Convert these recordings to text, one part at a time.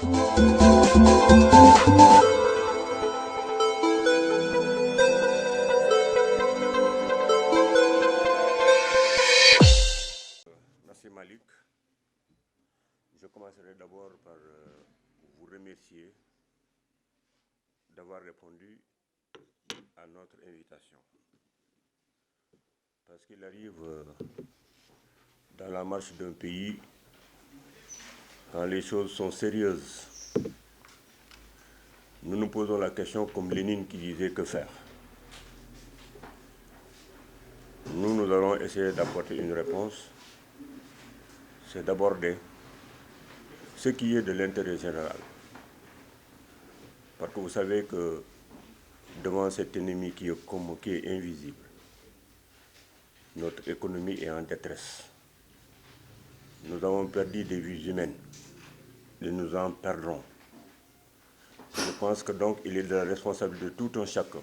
Merci Malik. Je commencerai d'abord par vous remercier d'avoir répondu à notre invitation. Parce qu'il arrive dans la marche d'un pays, quand les choses sont sérieuses, nous nous posons la question comme Lénine qui disait que faire. Nous allons essayer d'apporter une réponse. C'est d'aborder ce qui est de l'intérêt général. Parce que vous savez que devant cet ennemi qui est invisible, notre économie est en détresse. Nous avons perdu des vies humaines et nous en perdrons. Je pense que donc il est de la responsabilité de tout un chacun.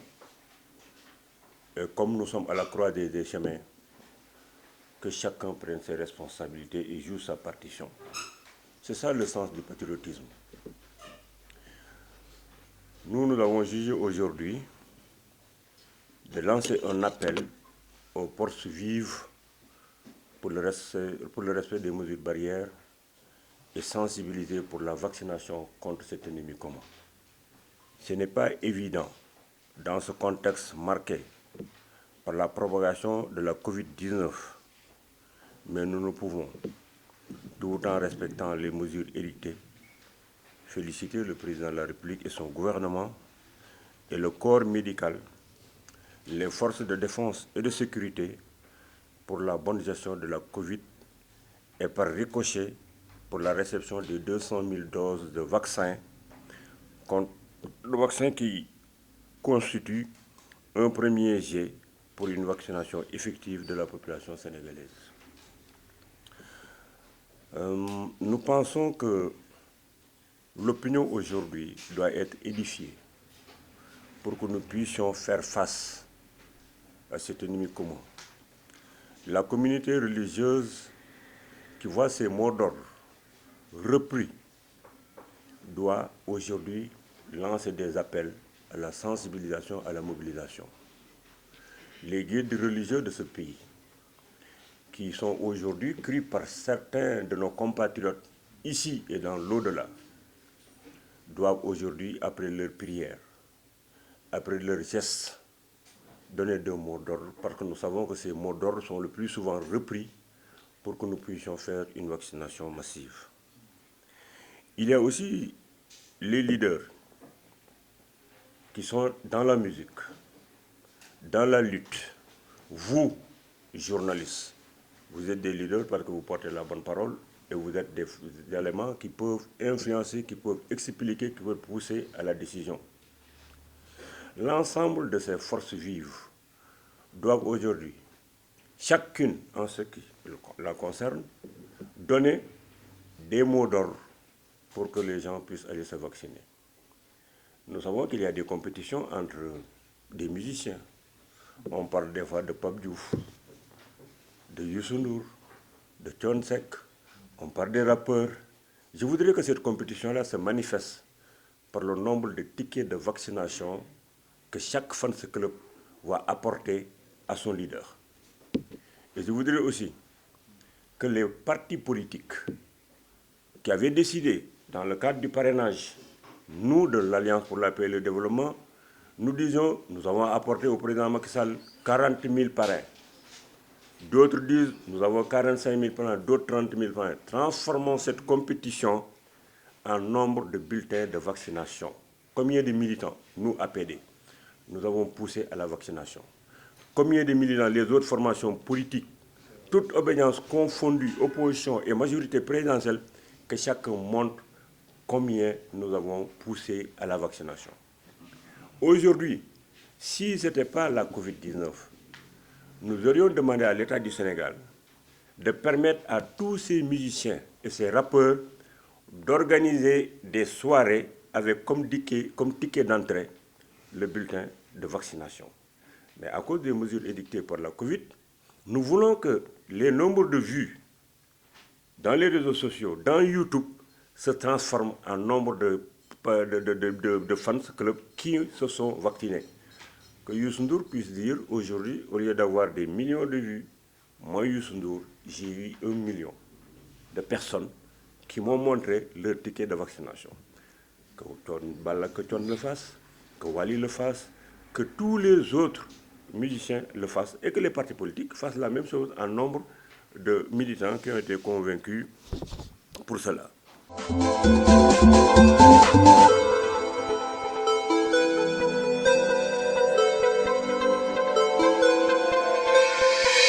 Et comme nous sommes à la croix des chemins, que chacun prenne ses responsabilités et joue sa partition. C'est ça le sens du patriotisme. Nous avons jugé aujourd'hui de lancer un appel aux forces vives pour le respect des mesures barrières et sensibiliser pour la vaccination contre cet ennemi commun. Ce n'est pas évident dans ce contexte marqué par la propagation de la Covid-19, mais nous ne pouvons, tout en respectant les mesures édictées, féliciter le président de la République et son gouvernement et le corps médical, les forces de défense et de sécurité pour la bonne gestion de la Covid et par ricochet pour la réception de 200 000 doses de vaccins, le vaccin qui constitue un premier jet pour une vaccination effective de la population sénégalaise. Nous pensons que l'opinion aujourd'hui doit être édifiée pour que nous puissions faire face à cet ennemi commun. La communauté religieuse qui voit ses mots d'ordre repris doit aujourd'hui lancer des appels à la sensibilisation, à la mobilisation. Les guides religieux de ce pays, qui sont aujourd'hui cris par certains de nos compatriotes ici et dans l'au-delà, doivent aujourd'hui, après leur prière, après leurs gestes, donner des mots d'ordre, parce que nous savons que ces mots d'ordre sont le plus souvent repris pour que nous puissions faire une vaccination massive. Il y a aussi les leaders qui sont dans la musique, dans la lutte. Vous, journalistes, vous êtes des leaders parce que vous portez la bonne parole et vous êtes des éléments qui peuvent influencer, qui peuvent expliquer, qui peuvent pousser à la décision. L'ensemble de ces forces vives doivent aujourd'hui, chacune en ce qui la concerne, donner des mots d'ordre pour que les gens puissent aller se vacciner. Nous savons qu'il y a des compétitions entre des musiciens. On parle des fois de Pape Diouf, de Youssou N'Dour, de Thione Seck, on parle des rappeurs. Je voudrais que cette compétition-là se manifeste par le nombre de tickets de vaccination que chaque fan de ce club va apporter à son leader. Et je voudrais aussi que les partis politiques qui avaient décidé, dans le cadre du parrainage, nous de l'Alliance pour la paix et le développement, nous disons, nous avons apporté au président Macky Sall 40 000 parrains. D'autres disent, nous avons 45 000 parrains, d'autres 30 000 parrains. Transformons cette compétition en nombre de bulletins de vaccination. Combien de militants, nous, APD, nous avons poussé à la vaccination? Combien de militants, les autres formations politiques, toute obédience confondue, opposition et majorité présidentielle, que chacun montre combien nous avons poussé à la vaccination. Aujourd'hui, si ce n'était pas la Covid-19, nous aurions demandé à l'État du Sénégal de permettre à tous ces musiciens et ces rappeurs d'organiser des soirées avec comme ticket d'entrée le bulletin de vaccination. Mais à cause des mesures édictées par la Covid, nous voulons que les nombres de vues dans les réseaux sociaux, dans YouTube, se transforme en nombre de fans club qui se sont vaccinés. Que Youssou Ndour puisse dire aujourd'hui, au lieu d'avoir des millions de vues, moi Youssou Ndour, j'ai eu 1 million de personnes qui m'ont montré leur ticket de vaccination. Que Thione le fasse, que Wally le fasse, que tous les autres musiciens le fassent et que les partis politiques fassent la même chose en nombre de militants qui ont été convaincus pour cela.